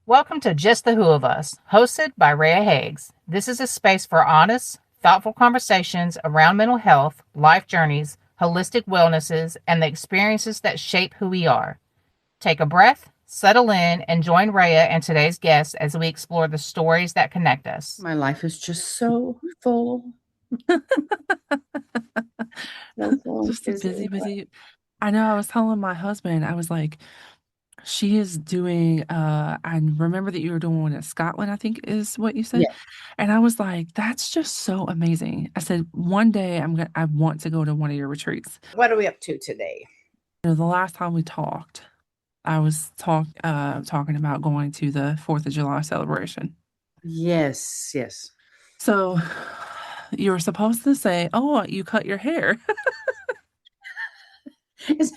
Welcome to Just the Who of Us, hosted by Reah Hagues. This is a space for honest, thoughtful conversations around mental health, life journeys, holistic wellnesses, and the experiences that shape who we are. Take a breath, settle in, and join Reah and today's guests as we explore the stories that connect us. My life is just so full. So full and Just a busy, busy. busy. I know I was telling my husband, I was like, she is doing I remember that you were doing one in Scotland, I think is what you said. Yeah. And I was like, that's just so amazing. I said, one day I want to go to one of your retreats. What are we up to today? The last time we talked, I was talking about going to the 4th of July celebration. Yes, yes. So you were supposed to say, "Oh, you cut your hair." Is-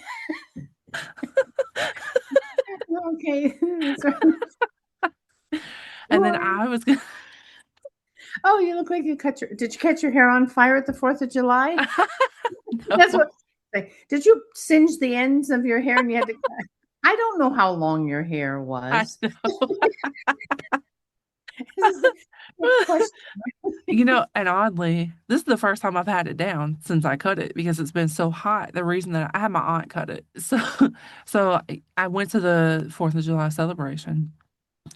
okay. And then Well, I was gonna oh, you look like you cut your. Did you catch your hair on fire at the 4th of July? That's no, what. Did you singe the ends of your hair and you had to? I don't know how long your hair I was. know. This is the question. And oddly, this is the first time I've had it down since I cut it because it's been so hot. The reason that I had my aunt cut it. So I went to the 4th of July celebration.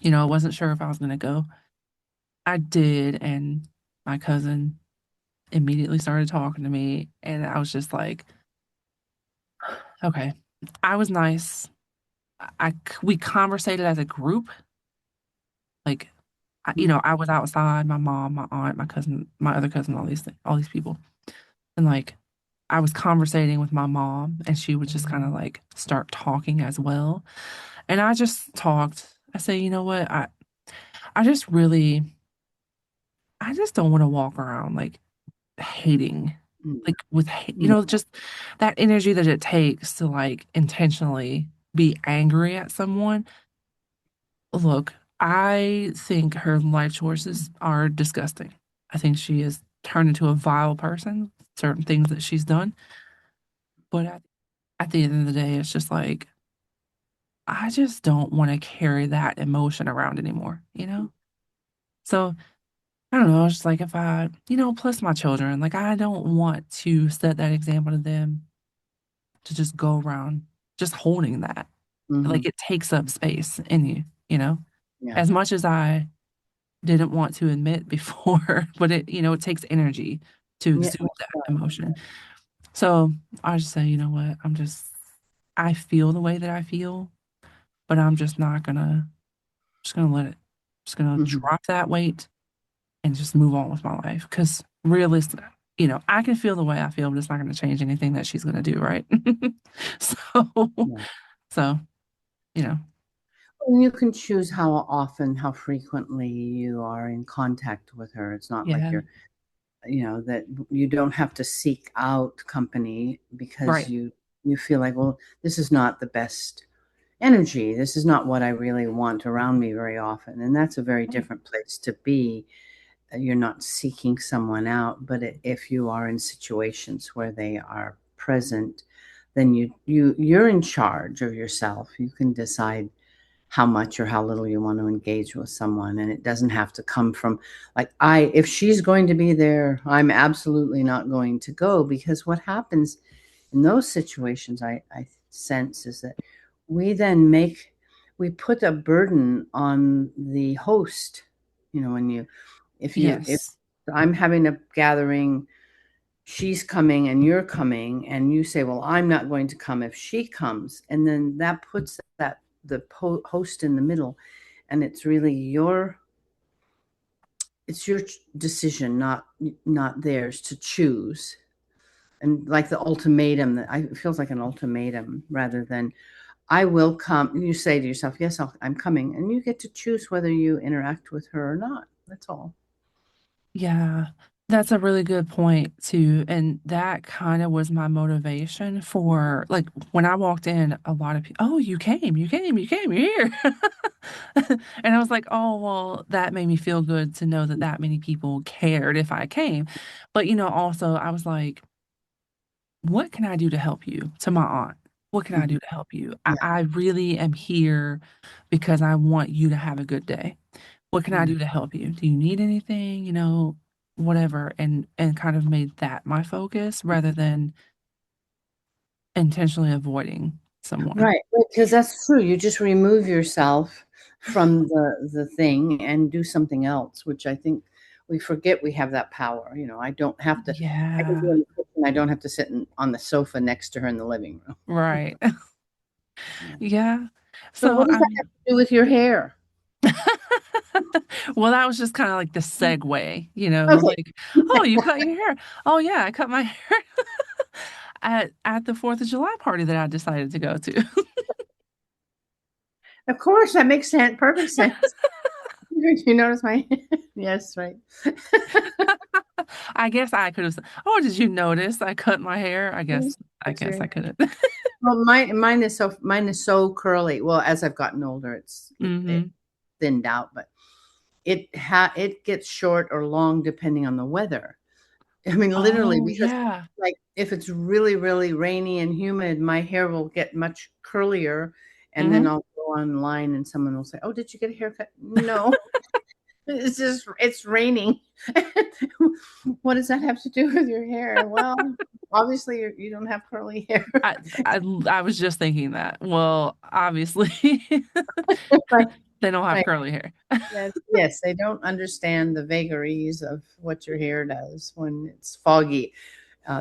I wasn't sure if I was going to go. I did, and my cousin immediately started talking to me, and I was just like, okay. I was nice. We conversated as a group. Like, I was outside, my mom, my aunt, my cousin, my other cousin, all these people. And like I was conversating with my mom and she would just kind of like start talking as well. And I just talked. I say, you know what? I just really I just don't want to walk around like hating. Like with just that energy that it takes to like intentionally be angry at someone. Look, I think her life choices are disgusting. I think she has turned into a vile person, certain things that she's done. But at the end of the day, it's just like, I just don't want to carry that emotion around anymore, you know? So I don't know. It's just like if plus my children, like I don't want to set that example to them to just go around just holding that. Mm-hmm. Like it takes up space in you. Yeah. As much as I didn't want to admit before, but it takes energy to Yeah. exude that emotion. So I just say, you know what? I feel the way that I feel, but I'm just not gonna, just gonna let it, just gonna Mm-hmm. drop that weight and just move on with my life. Because realistic, I can feel the way I feel, but it's not gonna change anything that she's gonna do, right? So, Yeah. so, you know, And you can choose how often, how frequently you are in contact with her. It's not like yeah, that you don't have to seek out company because right. you feel like, well, this is not the best energy. This is not what I really want around me very often. And that's a very different place to be. You're not seeking someone out, but if you are in situations where they are present, then you're in charge of yourself. You can decide how much or how little you want to engage with someone, and it doesn't have to come from like, I if she's going to be there, I'm absolutely not going to go. Because what happens in those situations, I sense, is that we put a burden on the host. When you if Yes. I'm having a gathering, she's coming and you're coming, and you say, well, I'm not going to come if she comes, and then that puts the host in the middle, and it's your decision, not theirs to choose. And like the ultimatum, that I it feels like an ultimatum rather than, I will come. You say to yourself, yes, I'm coming, and you get to choose whether you interact with her or not. That's all. Yeah, that's a really good point too. And that kind of was my motivation for like when I walked in, a lot of people, oh, you're here. And I was like, oh, well, that made me feel good to know that that many people cared if I came. But, also, I was like, what can I do to help you? To my aunt. What can I Mhm. do to help you? Yeah. I really am here because I want you to have a good day. What can I Yeah. do to help you? Do you need anything? Whatever. And kind of made that my focus rather than intentionally avoiding someone. Right, because that's true. You just remove yourself from the thing and do something else, which I think we forget we have that power. I don't have to. I can do Yeah. in the kitchen. I don't have to sit on the sofa next to her in the living room. Right. Yeah. Yeah. So So what does I that have mean, to do with your hair? well, that was just kind of like the segue, Okay. like, oh, you cut your hair. Oh yeah, I cut my hair at the 4th of July party that I decided to go to. Of course, that makes perfect sense. You notice my yes, right. I guess I could have said, "Oh, did you notice I cut my hair?" I That's guess your I could have. Well, mine is so curly. Well, as I've gotten older, it Mhm. thinned out, but it gets short or long depending on the weather. I mean, literally, Oh, because yeah. like if it's really, really rainy and humid, my hair will get much curlier, and then Mhm. I'll go online and someone will say, "Oh, did you get a haircut?" No, it's raining. What does that have to do with your hair? Well, obviously you don't have curly hair. I I was just thinking that. Well, obviously, Right, they don't have right. curly hair. Yes, yes, they don't understand the vagaries of what your hair does when it's foggy.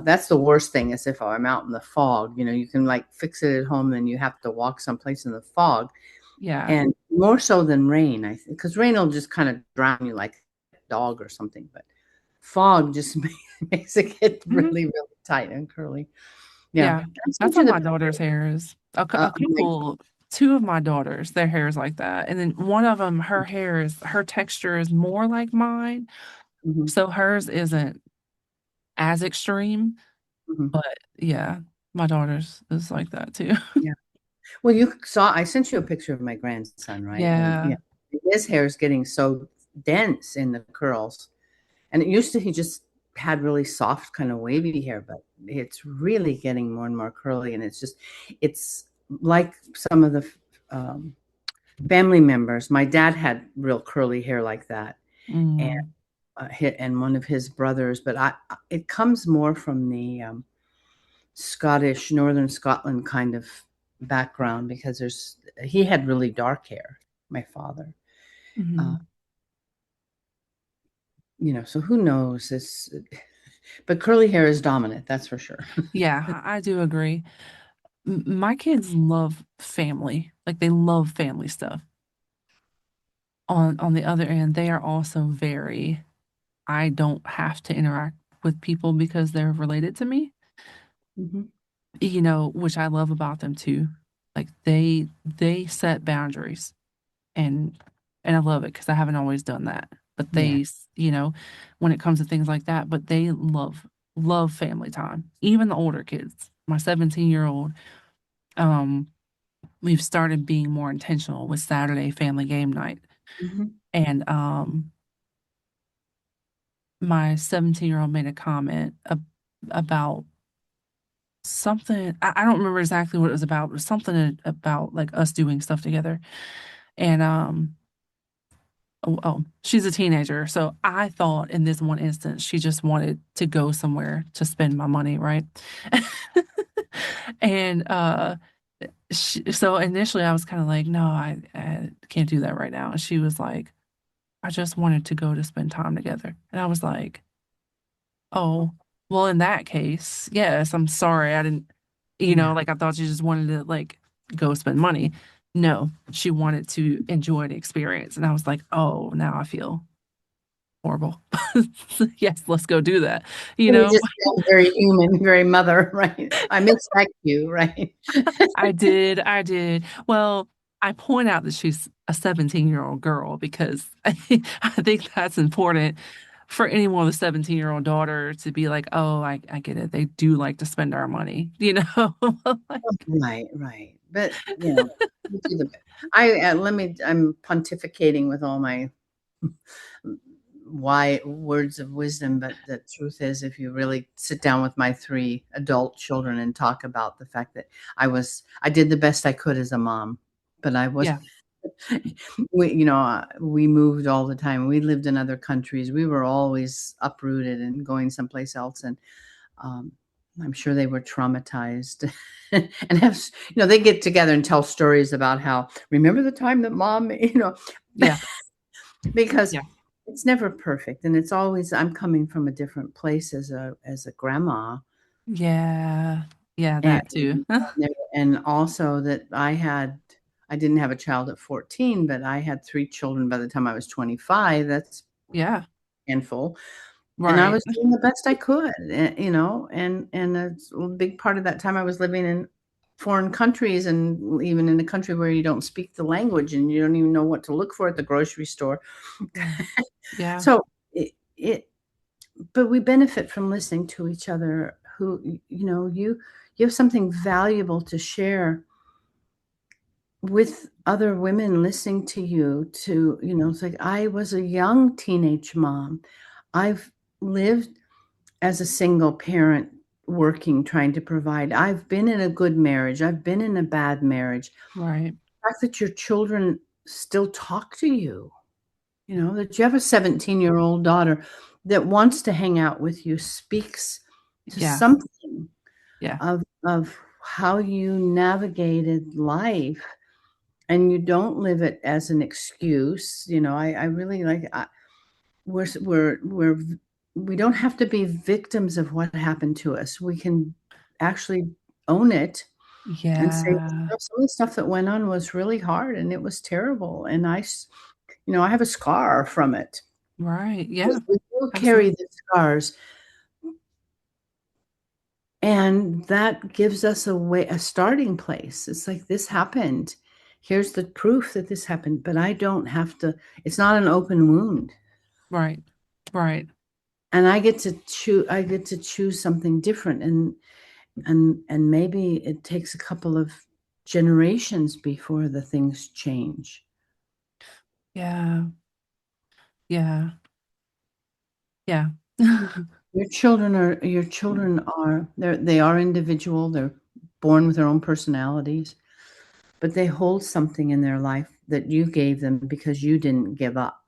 That's the worst thing is if I'm out in the fog, you can like fix it at home and you have to walk someplace in the fog. Yeah. And more so than rain, I think, because rain will just kind of drown you like a dog or something. But fog just makes it get Mhm. really, really tight and curly. Yeah. Yeah. I That's sent how you the my daughter's picture. hair is. A My, couple 2 of my daughters, their hair is like that, and then one of them, her texture is more like mine, mhm, so hers isn't as extreme, mhm, but yeah, my daughter's is like that too. yeah. Well, you saw, I sent you a picture of my grandson, right? And Yeah. his hair is getting so dense in the curls. And it used to, he just had really soft, kind of wavy hair, but it's really getting more and more curly. And it's like some of the um, family members. My dad had real curly hair like that, and Mm. and one of his brothers. But it comes more from the Scottish, Northern Scotland kind of background because he had really dark hair. My father, uh, Mhm. so who knows this? But curly hair is dominant, that's for sure. Yeah, I do agree. My kids love family, like, they love family stuff. On the other end, they are also very I don't have to interact with people because they're related to me, Mhm. which I love about them too. Like, they set boundaries, and I love it because I haven't always done that. But Yeah. when it comes to things like that, but they love family time. Even the older kids. My 17-year-old, um, we've started being more intentional with Saturday family game night. Mhm. And my 17-year-old made a comment about something. I don't remember exactly what it was about, but something about like us doing stuff together. And she's a teenager, so I thought in this one instance she just wanted to go somewhere to spend my money, right? And so initially I was kind of like, no, I can't do that right now. And she was like, I just wanted to go to spend time together. And I was like, oh, well, in that case, yes, I'm sorry. I didn't, Yeah. like, I thought you just wanted to, like, go spend money. No, she wanted to enjoy the experience. And I was like, oh, now I feel horrible. Yes, let's go do that. You And you know, just feel very human, very mother, right? I mistyped you, right? I did. I did. Well, I point out that she's a 17-year-old girl because I think that's important for anyone with a 17-year-old daughter to be like, oh, I get it. They do like to spend our money, you know? Like, Right, right. But, you do the best. I'm pontificating with all my why words of wisdom, but the truth is, if you really sit down with my 3 adult children and talk about the fact that I did the best I could as a mom, but I was Yeah. we moved all the time. We lived in other countries. We were always uprooted and going someplace else, and um, I'm sure they were traumatized. And they get together and tell stories about how, remember the time that mom, Yeah. because Yeah. it's never perfect, and it's always, I'm coming from a different place as a grandma, Yeah. Yeah, and that too. and also that I didn't have a child at 14, but I had 3 children by the time I was 25. That's Yeah. a handful. And I Right. was doing the best I could, and a big part of that time I was living in foreign countries, and even in a country where you don't speak the language and you don't even know what to look for at the grocery store. Yeah. Yeah. So it but we benefit from listening to each other. Who you have something valuable to share with other women listening to you. It's like, I was a young teenage mom. I've lived as a single parent, working, trying to provide. I've been in a good marriage. I've been in a bad marriage. Right. The fact that your children still talk to you, that you have a 17-year-old daughter that wants to hang out with you, speaks to Yeah. something Yeah. of how you navigated life, and you don't live it as an excuse. I really like, we're we don't have to be victims of what happened to us. We can actually own it and say, Yeah. some of the stuff that went on was really hard and it was terrible. And I have a scar from it. Right. Yeah. We will carry Absolutely. the scars, and that gives us a starting place. It's like, this happened. Here's the proof that this happened, but I don't have to. It's not an open wound. Right. Right. And I get to choose something different, and maybe it takes a couple of generations before the things change. Yeah. Yeah. Yeah. Your children are they are individual. They're born with their own personalities, but they hold something in their life that you gave them because you didn't give up.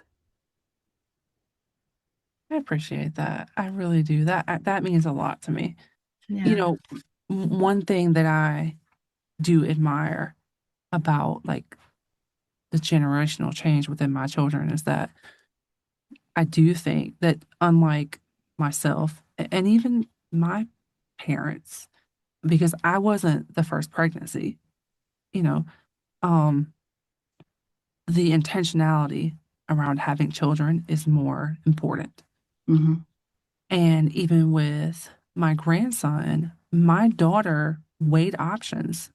I appreciate that. I really do. That means a lot to me. You Yeah. know, one thing that I do admire about like the generational change within my children is that I do think that unlike myself and even my parents, because I wasn't the first pregnancy, you know, um, the intentionality around having children is more important. Mhm. And even with my grandson, my daughter weighed options,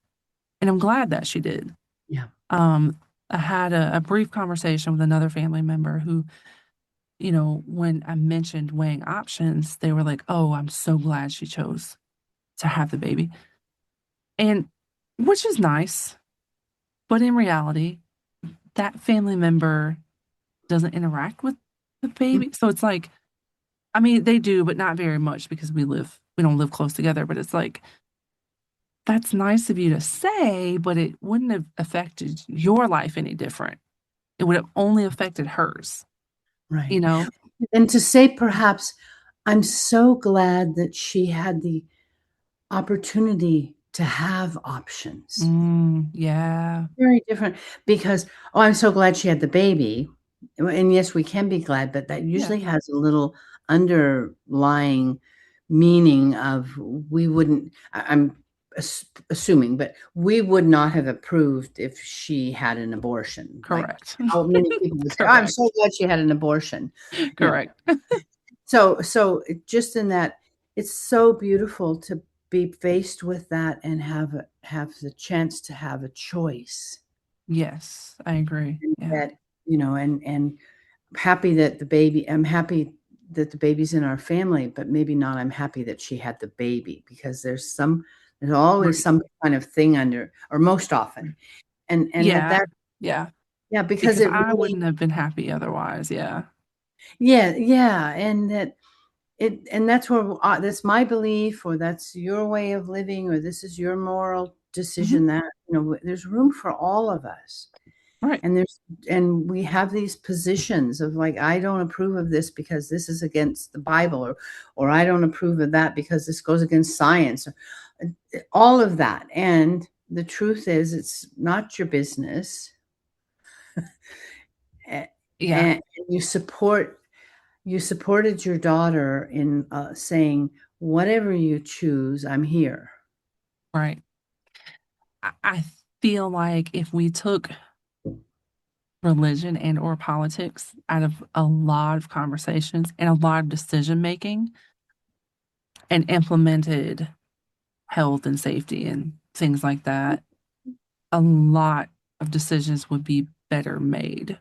and I'm glad that she did. Yeah. Um, I had a brief conversation with another family member who, when I mentioned weighing options, they were like, "Oh, I'm so glad she chose to have the baby." And which is nice, but in reality, that family member doesn't interact with the Mm. baby. So it's like, I mean, they do, but not very much because we don't live close together, but it's like, that's nice of you to say, but it wouldn't have affected your life any different. It would have only affected hers, you Right. know? And to say, perhaps, I'm so glad that she had the opportunity to have options. Yeah. Very different, because, "Oh, I'm so glad she had the baby." And yes, we can be glad, but that Yeah. usually has a little underlying meaning of, we wouldn't I'm assuming, but we would not have approved if she had an abortion. Like, Correct. how many people would say, "Oh, I'm Correct. so glad she had an abortion." You know? Correct. Just in that, it's so beautiful to be faced with that and have the chance to have a choice. Yes, I agree. And Yeah. that, and happy that the baby I'm happy that the baby's in our family, but maybe not, I'm happy that she had the baby, because there's always Right. some kind of thing under, or most often. And Yeah. that Yeah. yeah, because Because it I really wouldn't have been happy otherwise. Yeah. Yeah, yeah, and that's where that's my belief, or that's your way of living, or this is your moral Mhm. decision. That there's room for all of us, Right. and we have these positions of like, I don't approve of this because this is against the Bible, or I don't approve of that because this goes against science, or all of that. And the truth is, it's not your business. Yeah. And you supported your daughter in saying, whatever you choose, I'm here. Right. I feel like if we took religion and or politics out of a lot of conversations and a lot of decision making and implemented health and safety and things like that, a lot of decisions would be better made.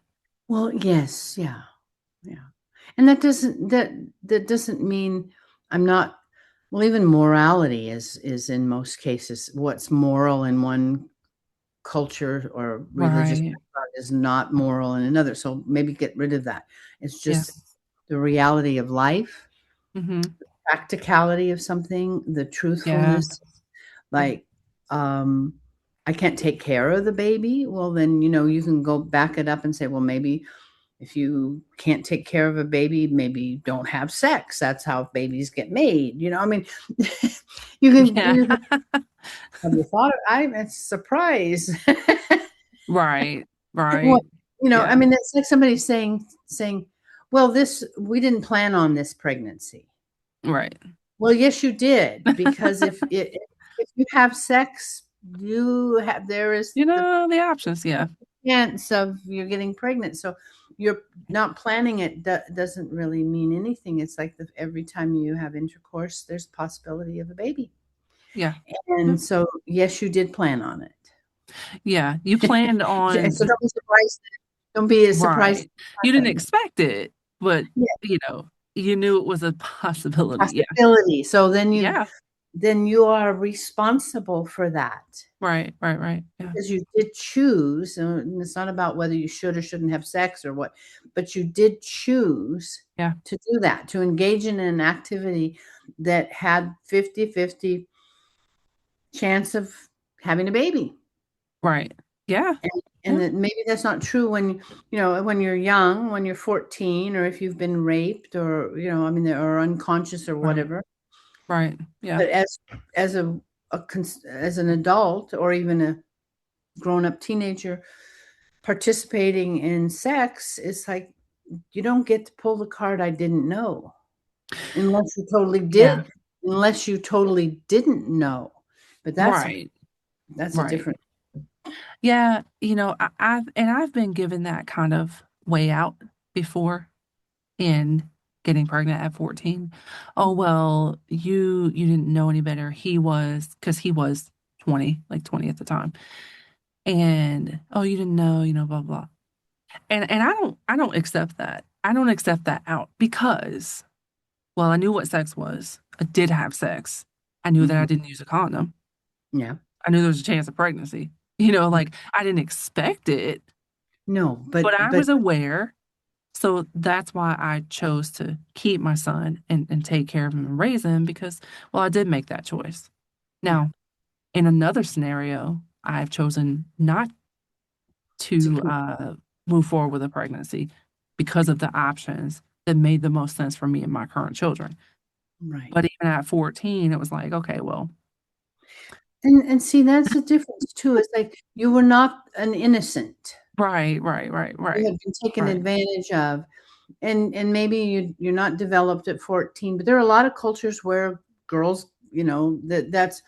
Well, yes, yeah, yeah. And that doesn't mean I'm not. Well, even morality is in most cases what's moral in one culture or religious Right. background is not moral in another. So maybe get rid of that. It's Yeah. just the reality of life, Mhm. practicality of something, the Yeah. truthfulness. Like, um, I can't take care of the baby. Well, then, you can go back it up and say, well, maybe if you can't take care of a baby, maybe don't have sex. That's how babies get made. I mean, Yeah. you can have you thought of, I'm a surprise. Right. Well, Right. I Yeah. mean, it's like somebody saying, well, we didn't plan on this pregnancy. Right. Well, yes, you did, because if you have sex, there is the The options, yeah. chance of you're getting pregnant. So you're not planning it doesn't really mean anything. It's like every time you have intercourse, there's possibility of a baby. Yeah. Yeah. And so, yes, you did plan on it. Yeah. You planned And on so don't be surprised. Don't be as surprised. right. You didn't expect it, but, Yeah, you knew it was a possibility. Yeah. possibility. So Yeah. then you are responsible for that. Right. Right. Right. Yeah. Because you did choose, and it's not about whether you should or shouldn't have sex or what, but you did choose Yeah. to do that, to engage in an activity that had 50-50 chance of having a baby. Right. Yeah. And Yeah. that maybe that's not true when you're young, when you're 14, or if you've been raped, or, I mean, or unconscious or Right. whatever. Right. Yeah. But as as an adult, or even a grown-up teenager participating in sex, it's like you don't get to pull the card I didn't know, unless you totally Yeah. did, unless you totally didn't know. But Right. that's a Right. different. Yeah. I've been given that kind of way out before in getting pregnant at 14. Oh, well, you didn't know any better. Because he was 20, like 20 at the time. And oh, you didn't know, blah blah. And I don't accept that. I don't accept that out because well, I knew what sex was. I did have sex. I knew that I Mhm. didn't use a condom. Yeah. I knew there was a chance of pregnancy. Like I didn't expect it, No, but I but was aware. So that's why I chose to keep my son and take care of him and raise him because, well, I did make that choice. yeah, Now, in another scenario, I've chosen not to to move forward with a pregnancy because of the options that made the most sense for me and my current children. right. But even at 14, it was like, okay, well, And see, that's the difference too. It's like you were not an innocent. right, right, right, You right, have been taken right. advantage of. And maybe you're not developed at 14, but there are a lot of cultures where girls, that's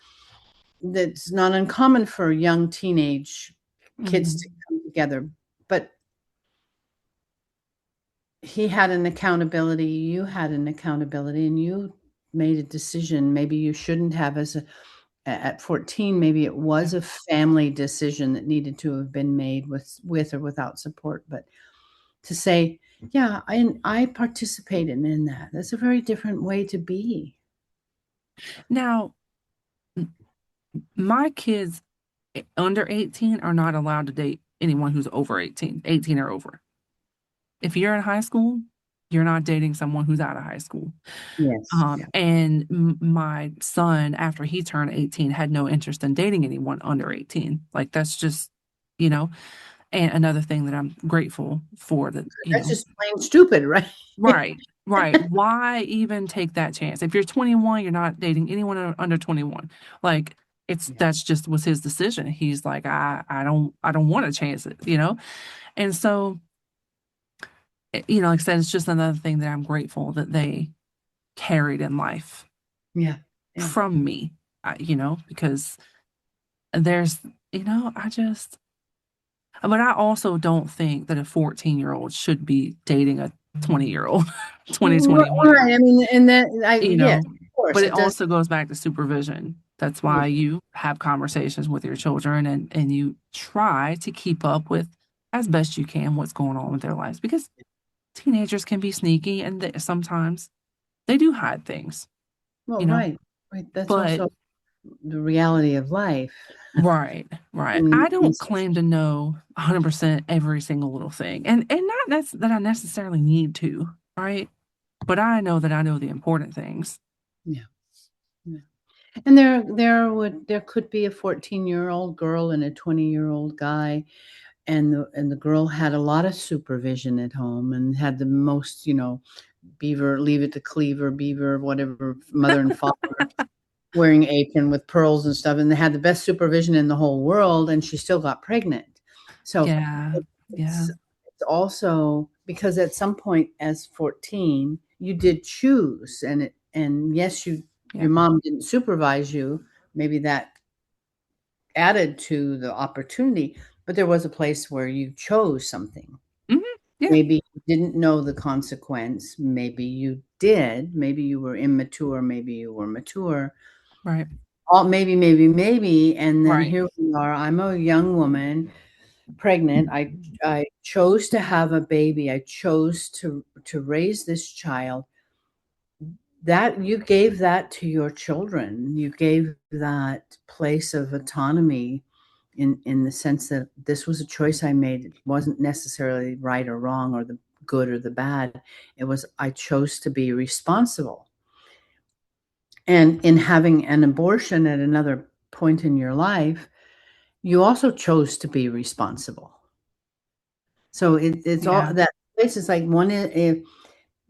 not uncommon for young teenage kids to Mhm. come together. But he had an accountability, you had an accountability, and you made a decision. Maybe you shouldn't have at 14. Maybe it Yeah. was a family decision that needed to have been made with or without support. But to say, yeah, I participated in that. That's a very different way to be. Now, m my kids under 18 are not allowed to date anyone who's over 18, 18 or over. If you're in high school, You're not dating someone who's out of high school. Yes. Yeah. And my son, after he turned 18, had no interest in dating anyone under 18. Like that's just, you know, and another thing that I'm grateful for that, That's just plain stupid, right? right, right. Why even take that chance? If you're 21, you're not dating anyone under 21. Like Yeah. that's just was his decision. He's like, I don't want to chance it. And so, like I said, it's just another thing that I'm grateful that they carried in life Yeah. Yeah. from me, because there's, I just, but I also don't think that a 14-year-old should be dating a 20-year-old, 20, 21-year-old, Right. I mean, and that you yes, know, of course but it it does. also goes back to supervision. That's Yeah. why you have conversations with your children and you try to keep up with as best you can what's going on with their lives because teenagers can be sneaky and sometimes they do hide things, Well, you know, right. Right. That's but also the reality of life. right, right. And I don't claim to know 100% every single little thing, and not that I necessarily need to, right? But I know that I know the important things. yeah. Yeah. And there could be a 14-year-old girl and a 20-year-old guy, and the girl had a lot of supervision at home and had the most, beaver, leave it to cleaver, beaver, whatever, mother and father wearing apron with pearls and stuff, and they had the best supervision in the whole world, and she still got pregnant. So Yeah, yeah, it's also because at some point as 14, you did choose, and yes, yeah. your mom didn't supervise you. Maybe that added to the opportunity, but there was a place where you chose something. Hmm. Yeah, Maybe you didn't know the consequence. Maybe you did. Maybe you were immature. Maybe you were mature. right, All maybe, and then right. here we are. I'm a young woman, pregnant. I chose to have a baby. I chose to raise this child. That you gave that to your children. You gave that place of autonomy in the sense that this was a choice I made. It wasn't necessarily right or wrong or the good or the bad. It was I chose to be responsible. And in having an abortion at another point in your life, you also chose to be responsible. So it's all Yeah, that place is like one if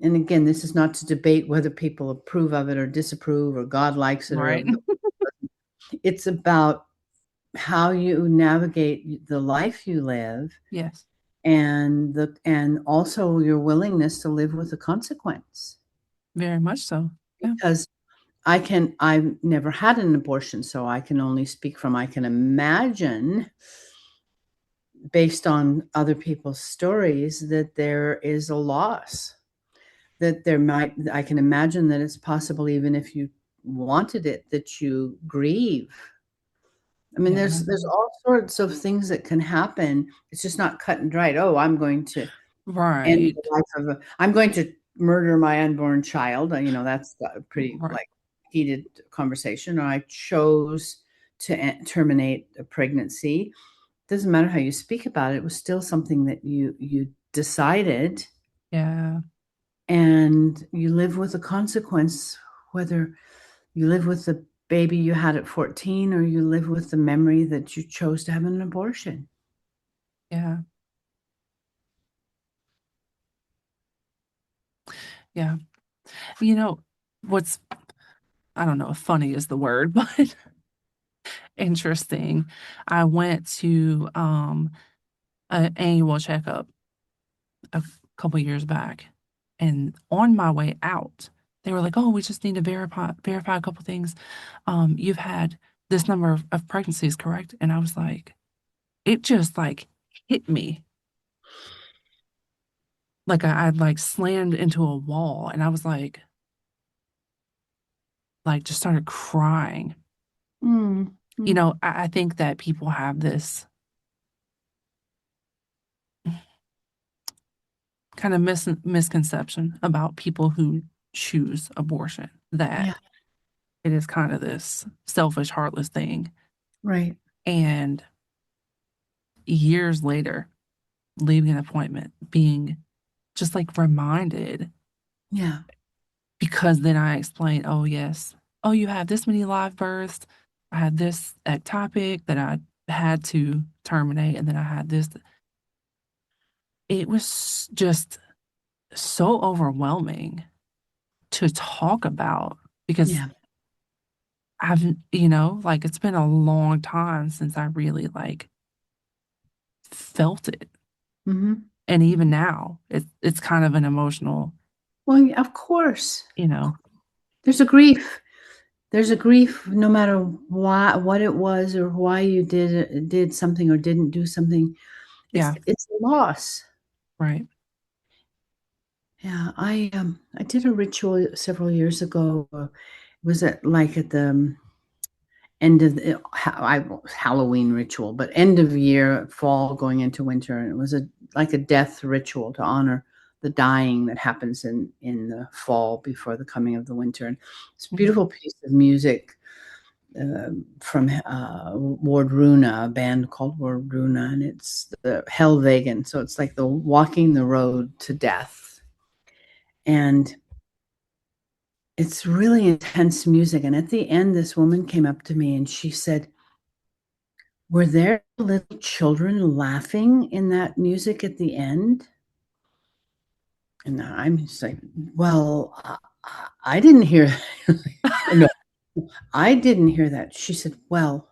and again, this is not to debate whether people approve of it or disapprove or God likes it right. or it's about how you navigate the life you live Yes, and also your willingness to live with the consequence. very much so. Yeah, Because I've never had an abortion, so I can only speak from I can imagine based on other people's stories that there is a loss. That there might I can imagine that it's possible even if you wanted it, that you grieve. I mean, yeah, there's all sorts of things that can happen. It's just not cut and dried. "Oh, I'm going to end right, the life of a I'm going to murder my unborn child." That's a pretty, right. like, heated conversation, or I chose to terminate a pregnancy. Doesn't matter how you speak about it, it was still something that you decided, Yeah, and you live with the consequence, whether you live with the baby you had at 14 or you live with the memory that you chose to have an abortion. yeah, yeah. You know, what's I don't know if funny is the word, but interesting. I went to an annual checkup a couple years back, and on my way out, they were like, "Oh, we just need to verify a couple things. You've had this number of pregnancies, correct?" And I was like, it just like hit me like I'd like slammed into a wall, and I was like just started crying. Mm, mm, I think that people have this kind of misconception about people who choose abortion, yeah, that it is kind of this selfish, heartless thing. right. And years later, leaving an appointment, being just like reminded, Yeah. because then I explained, oh, yes, oh, you have this many live births. I had this ectopic that I had to terminate, and then I had this. It was just so overwhelming to talk about because Yeah. I've, like it's been a long time since I really like felt it. Hmm. And even now, it's kind of an emotional, Well, yeah, of course. you know, There's a grief. There's a grief no matter why, what it was, or why you did something or didn't do something. yeah, It's a loss. right. Yeah, I did a ritual several years ago. Was it like at the end of the Halloween ritual, but end of year, fall going into winter, and it was like a death ritual to honor the dying that happens in the fall before the coming of the winter. And it's a Mhm. beautiful piece of music from Ward Runa, a band called Ward Runa, and it's the Hellwegen. So it's like the walking the road to death, and it's really intense music. And at the end, this woman came up to me and she said, "Were there little children laughing in that music at the end?" And I'm just like, "Well, I didn't hear that." No, I didn't hear that. She said, "Well,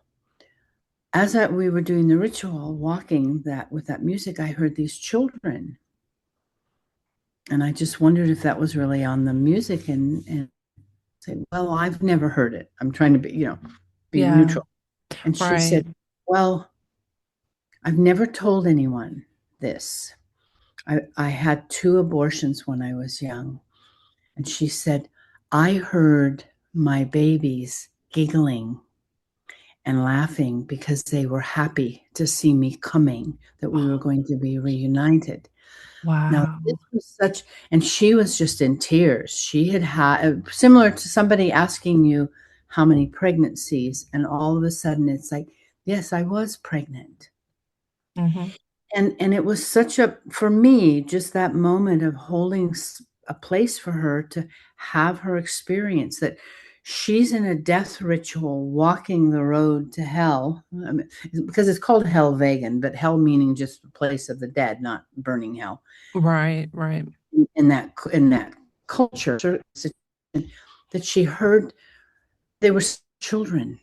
as we were doing the ritual, walking that with that music, I heard these children, and I just wondered if that was really on the music." And say, "Well, I've never heard it. I'm trying to be Yeah, neutral." And she right. said, "Well, I've never told anyone this. I had two abortions when I was young." And she said, "I heard my babies giggling and laughing because they were happy to see me coming, that we were Oh, going to be reunited." Now, this wow. was such, and she was just in tears. She had similar to somebody asking you how many pregnancies, and all of a sudden it's like, yes, I was pregnant. Hmm. And it was such a, for me, just that moment of holding a place for her to have her experience that she's in a death ritual walking the road to hell. I mean, because it's called hell vegan, but hell meaning just the place of the dead, not burning hell. Right, right. In that culture, that she heard they were children,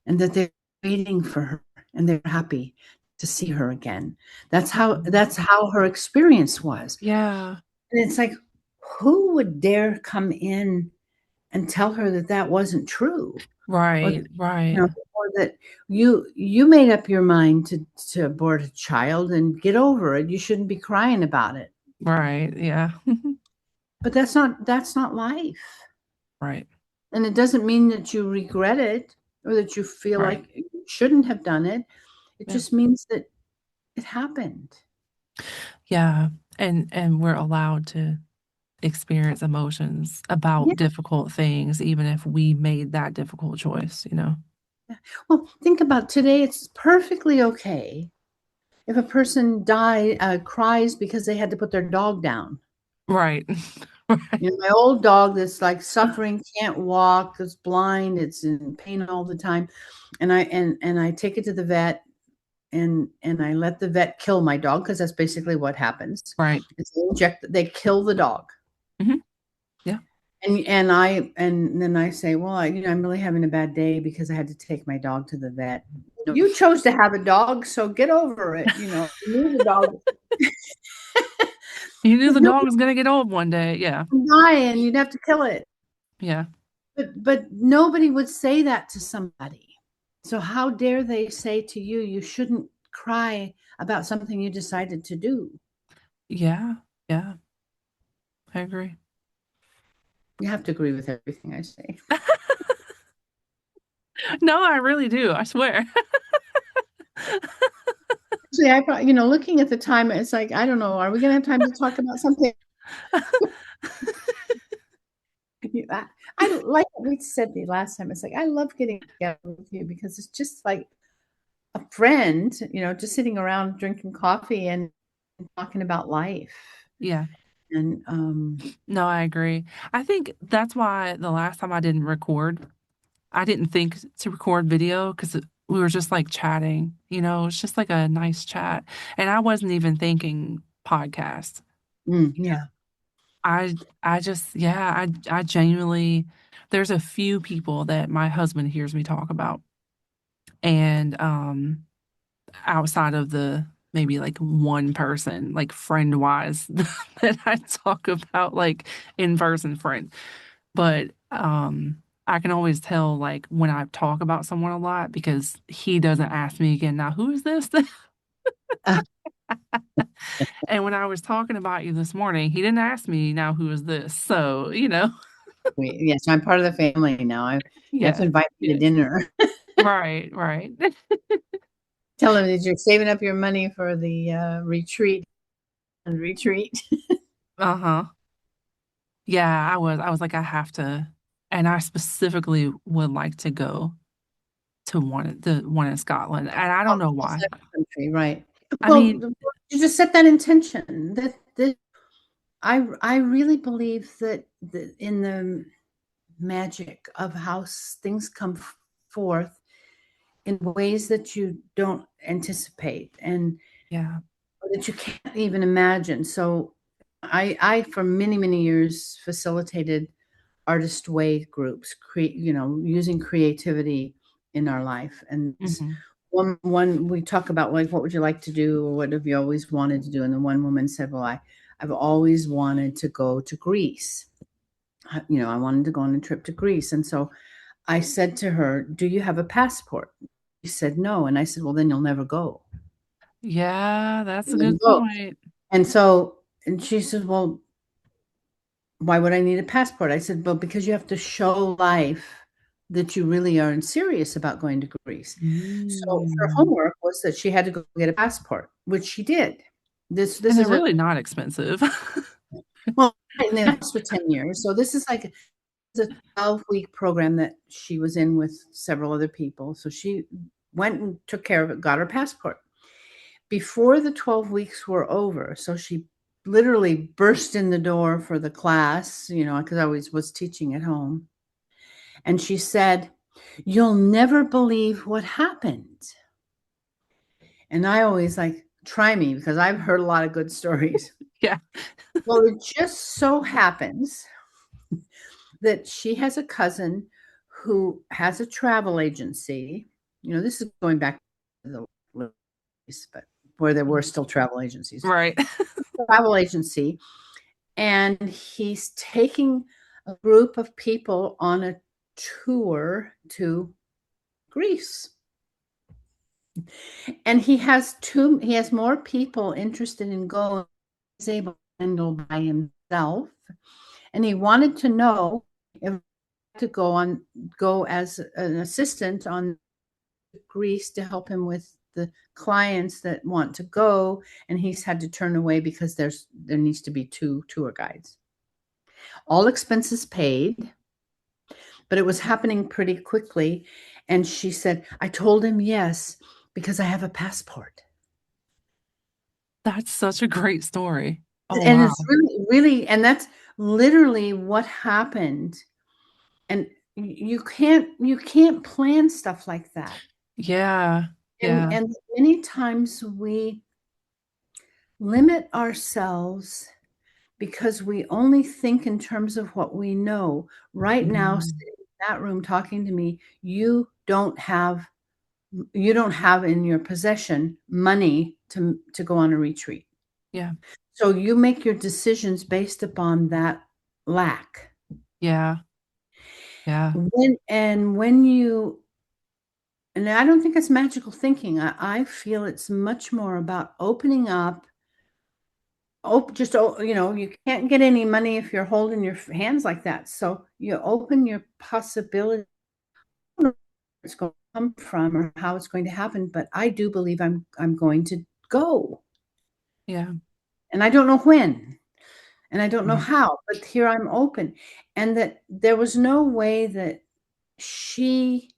and that they're waiting for her, and they're happy to see her again. That's how her experience was. Yeah, And it's like, who would dare come in and tell her that that wasn't true, or right, right, or that you made up your mind to abort a child and get over it. You shouldn't be crying about it. right. Yeah, But that's not life. right, And it doesn't mean that you regret it or that you feel right. like you shouldn't have done it. It Yeah, just means that it happened. yeah. And we're allowed to experience emotions Yeah. about difficult things, even if we made that difficult choice. Yeah. Well, think about today. It's perfectly okay if a person cries because they had to put their dog down. Right. Right. My old dog that's like suffering, can't walk, it's blind, it's in pain all the time, and I take it to the vet, and I let the vet kill my dog because that's basically what happens. Right. Is they kill the dog. Hmm. Yeah. And then I say, well, I'm really having a bad day because I had to take my dog to the vet. You chose to have a dog, so get over it. You knew the dog You knew because the dog nobody was gonna get old one day. Yeah. can die and you'd have to kill it. Yeah. But nobody would say that to somebody. So how dare they say to you, you shouldn't cry about something you decided to do? Yeah. Yeah. I agree. You have to agree with everything I say. No, I really do. I swear. Actually, I probably, looking at the time, it's like, I don't know, are we going to have time to talk about something? I like what we said the last time. It's like, I love getting together with you because it's just like a friend, just sitting around drinking coffee and talking about life. Yeah. And No, I agree. I think that's why the last time I didn't record, I didn't think to record video because we were just like chatting, it's just like a nice chat. And I wasn't even thinking podcast. yeah. I just, yeah, I genuinely, there's a few people that my husband hears me talk about. And outside of the maybe like one person, like friend wise, that I talk about, like in person friend. But I can always tell like when I talk about someone a lot because he doesn't ask me again, now who is this? Uh, And when I was talking about you this morning, he didn't ask me, now who is this? So, yes, I'm part of the family now. You have to yeah. invite me to Yes. dinner. Right, right. Tell them that you're saving up your money for the retreat and retreat. Uh-huh. Yeah, I was like, I have to, and I specifically would like to go to the one in Scotland. And I don't know why. Outside the country, right? I Well, mean, you just set that intention. That I really believe that in the magic of how things come forth in ways that you don't anticipate and yeah. that you can't even imagine. So I for many years facilitated artist way groups, using creativity in our life. And Hmm. one we talk about, like, what would you like to do, or what have you always wanted to do? And the one woman said, well, I've always wanted to go to Greece. I wanted to go on a trip to Greece. And so I said to her, do you have a passport? She said no. And I said, well, then you'll never go. Yeah, that's a You'll never good go. point. And she said, well, why would I need a passport? I said, well, because you have to show life that you really are serious about going to Greece. So her Mm. homework was that she had to go get a passport, which she did. This And they're is a really not expensive. well, in the house for 10 years. So this is like a 12-week program that she was in with several other people. So she went and took care of it, got her passport. Before the 12 weeks were over, so she literally burst in the door for the class, because I always was teaching at home. And she said, you'll never believe what happened. And I always like, try me, because I've heard a lot of good stories. Yeah. Well, it just so happens that she has a cousin who has a travel agency. This is going back to the but where there were still travel agencies. Right. Travel agency, and he's taking a group of people on a tour to Greece. And he has more people interested in going. He's able to handle by himself. And he wanted to know if to go as an assistant on Greece to help him with the clients that want to go, and he's had to turn away because there needs to be 2 tour guides. All expenses paid, but it was happening pretty quickly. And she said, I told him yes because I have a passport. That's such a great story. Oh, And wow. it's really, and that's literally what happened. And you can't plan stuff like that. Yeah. And Yeah. and many times we limit ourselves because we only think in terms of what we know. Right now, Mhm. sitting in that room talking to me, you don't have in your possession money to go on a retreat. Yeah. So you make your decisions based upon that lack. Yeah. Yeah. And I don't think it's magical thinking. I feel it's much more about opening up. You can't get any money if you're holding your hands like that. So you open your possibility. I don't know where it's going to come from or how it's going to happen, but I do believe I'm going to go, Yeah. and I don't know when, and I don't know Right. how. But here I'm open, and that there was no way that she.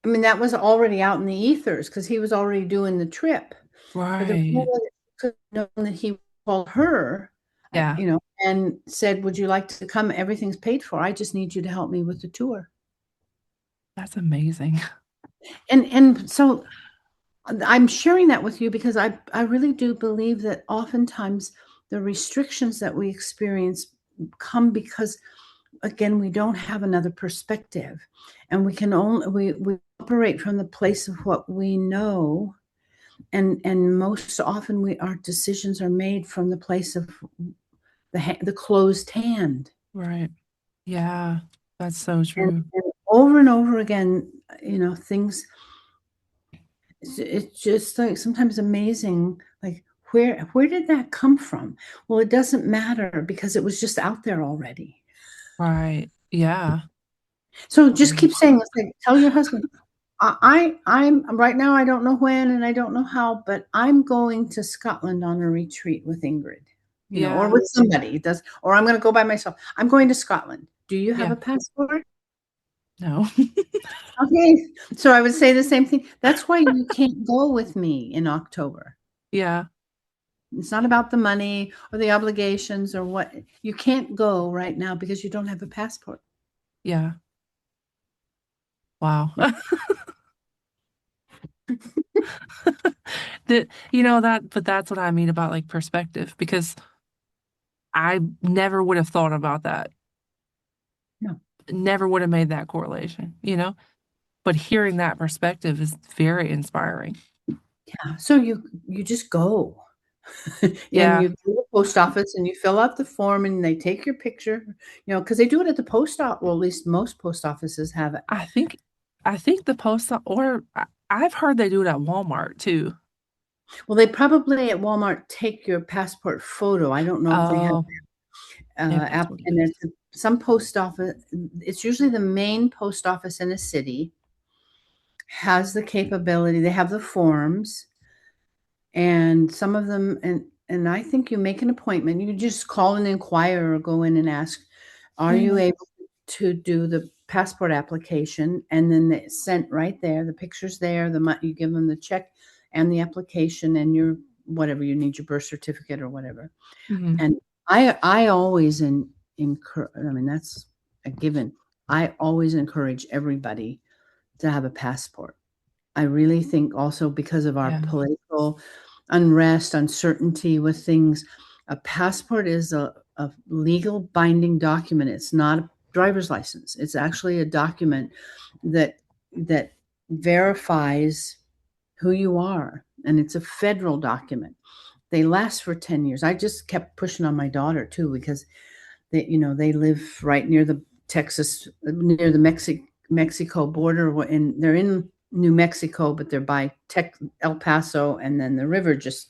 I mean, that was already out in the ethers because he was already doing the trip. But there was no Right. way that she could have known that he called her, Yeah, and said, "Would you like to come? Everything's paid for. I just need you to help me with the tour." that's amazing. And so I'm sharing that with you because I really do believe that oftentimes the restrictions that we experience come because, again, we don't have another perspective, and we can only we operate from the place of what we know, and most often our decisions are made from the place of the closed hand. Right. Yeah, that's so And, true. and over again, things. It's just like sometimes amazing. Like where did that come from? Well, it doesn't matter because it was just out there already. Right. Yeah. So just Right. keep saying it's like tell your husband, I'm right now. I don't know when and I don't know how, but I'm going to Scotland on a retreat with Ingrid, or Yeah. with somebody. It does, or I'm going to go by myself. I'm going to Scotland. Do you have Yeah. a passport? No. Okay, so I would say the same thing. That's why you can't go with me in October. Yeah. It's not about the money or the obligations or what. You can't go right now because you don't have a passport. Yeah. Wow. But that's what I mean about like perspective because I never would have thought about that. No. Never would have made that correlation. But hearing that perspective is very inspiring. Yeah. So you just go. And Yeah. you go to the post office and you fill out the form and they take your picture, because they do it at the post office. Well, at least most post offices have it. I think I think the I've heard they do it at Walmart too. Well, they probably at Walmart take your passport photo. I don't know if they have Oh, maybe that's app, what it and is. it's some post office. It's usually the main post office in a city has the capability. They have the forms, and some of them, and I think you make an appointment. You just call and inquire or go in and ask, are you Mhm. able to do the passport application? And then they sent right there, the picture's there, you give them the check and the application and your whatever you need, your birth certificate or whatever. Mhm. And I always encourage, I mean, that's a given. I always encourage everybody to have a passport. I really think also because of our Yeah. political unrest, uncertainty with things, a passport is a legal binding document. It's not a driver's license. It's actually a document that verifies who you are, and it's a federal document. They last for 10 years. I just kept pushing on my daughter too because they live right near the near the Mexico border, and they're in New Mexico, but they're by El Paso, and then the river just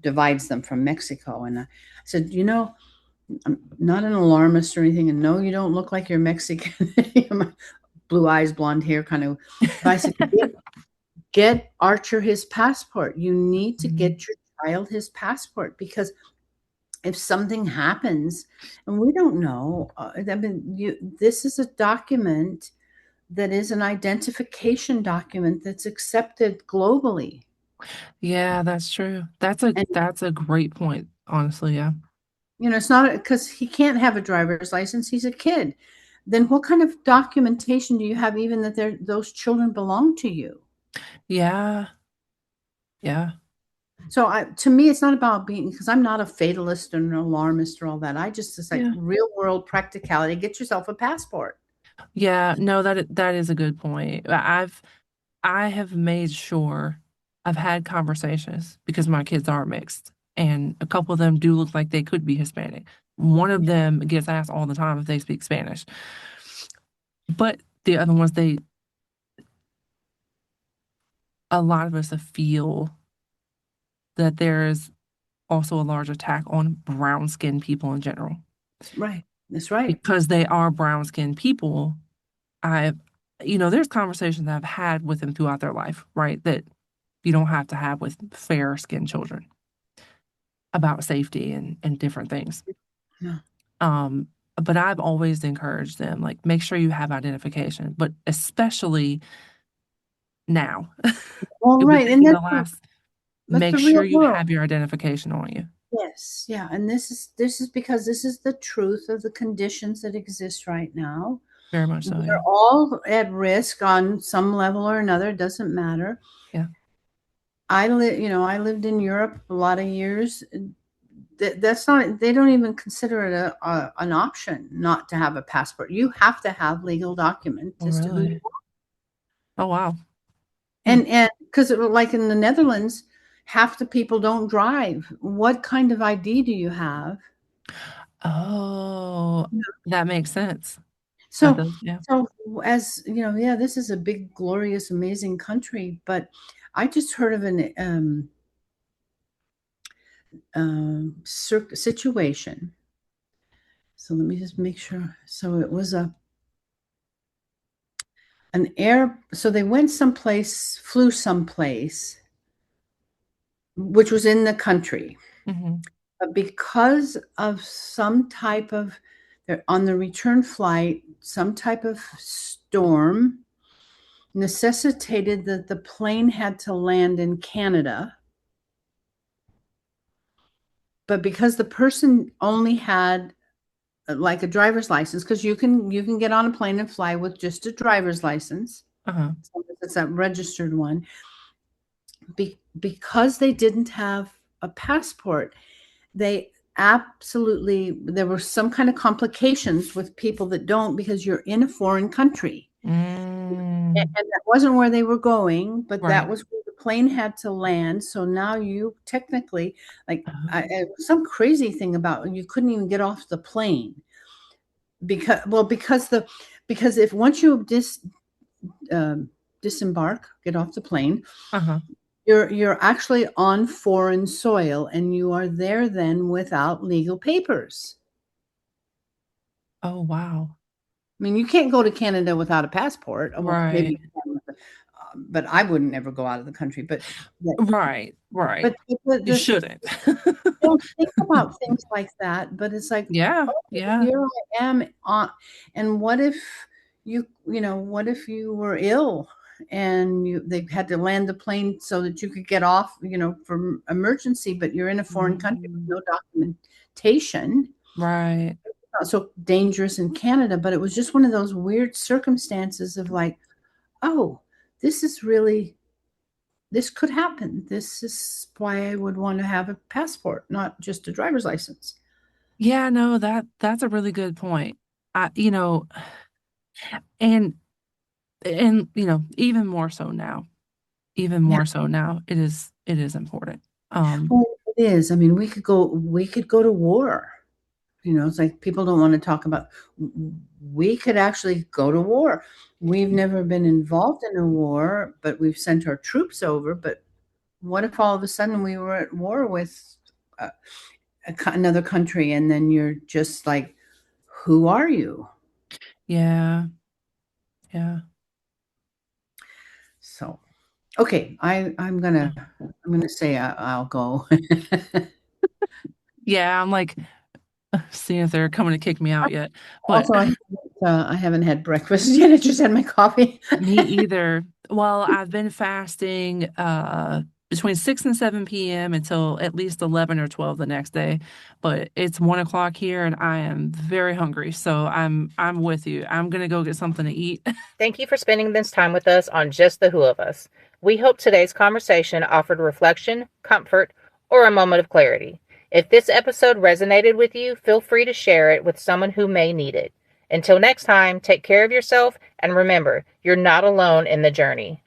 divides them from Mexico. And I said, I'm not an alarmist or anything, and no, you don't look like you're Mexican. Blue eyes, blonde hair, kind of. But I said, get Archer his passport. You need to Mhm. get your child his passport because if something happens and we don't know, I mean, this is a document that is an identification document that's accepted globally. Yeah, that's true. That's a great point, honestly, yeah. It's not because he can't have a driver's license. He's a kid. Then what kind of documentation do you have, even that those children belong to you? Yeah. Yeah. So to me, it's not about being, because I'm not a fatalist or an alarmist or all that. It's like Yeah. real world practicality. Get yourself a passport. Yeah, no, that is a good point. I have made sure I've had conversations because my kids are mixed, and a couple of them do look like they could be Hispanic. One of them gets asked all the time if they speak Spanish, but the other ones, a lot of us feel that there is also a large attack on brown skinned people in general. Right. That's right. Because they are brown skinned people, I've, there's conversations that I've had with them throughout their life, right? That you don't have to have with fair skinned children about safety and different things. Yeah. Um, but I've always encouraged them, like, make sure you have identification, but especially now, All right. And within the last, that's make the sure real you world. have your identification on you. Yes, yeah, and this is because this is the truth of the conditions that exist right now. Very much so, We're yeah. all at risk on some level or another, it doesn't matter. Yeah. I lived in Europe a lot of years. That's not, they don't even consider it an option not to have a passport. You have to have legal Oh, document as to who you really? are. Oh, wow. Hmm. And because like in the Netherlands, half the people don't drive. What kind of ID do you have? Oh, that makes sense. That So, does, yeah. so as you know, yeah, this is a big, glorious, amazing country. But I just heard of an situation. So let me just make sure. So it was an air. So they went someplace, flew someplace, which was in the country, Hmm. but because of some type of on the return flight, some type of storm necessitated that the plane had to land in Canada. But because the person only had like a driver's license, because you can get on a plane and fly with just a driver's license, Uh-huh. so it's that registered one. Because they didn't have a passport, they absolutely, there were some kind of complications with people that don't, because you're in a foreign country. And Mm, that wasn't where they were going, but that right. was where the plane had to land. So now you technically, like, Oh. some crazy thing about you couldn't even get off the plane because if once you disembark, get off the plane, Uh-huh. you're actually on foreign soil, and you are there then without legal papers. Oh, wow. I mean, you can't go to Canada without a passport. Well, Right. maybe, but I wouldn't ever go out of the country. Right. Right. But You shouldn't. don't think about things like that. But it's like, Yeah. oh, Yeah. here I am on, and what if you were ill and they had to land the plane so that you could get off, for emergency, but you're in a foreign country with Mm, no documentation. right. Not so dangerous in Canada, but it was just one of those weird circumstances of like, oh, this is really, this could happen. This is why I would want to have a passport, not just a driver's license. Yeah, no, that's a really good point. You know, and even more so now. Even Yeah, more so now, it is important. Um, well, it is. I mean, we could go to war. It's like people don't want to talk about. We could actually go to war. We've never been involved in a war, but we've sent our troops over. But what if all of a sudden we were at war with uh, another country, and then you're just like, who are you? yeah, yeah. So, okay, I'm gonna say I'll go. Yeah, I'm like seeing if they're coming to kick me out yet. But Also, I haven't had breakfast yet. I just had my coffee. me either. Well, I've been fasting between 6 and 7 p.m. until at least 11 or 12 the next day. But it's 1 o'clock here and I am very hungry. So I'm with you. I'm gonna go get something to eat. Thank you for spending this time with us on Just the Who of Us. We hope today's conversation offered reflection, comfort, or a moment of clarity. If this episode resonated with you, feel free to share it with someone who may need it. Until next time, take care of yourself and remember, you're not alone in the journey.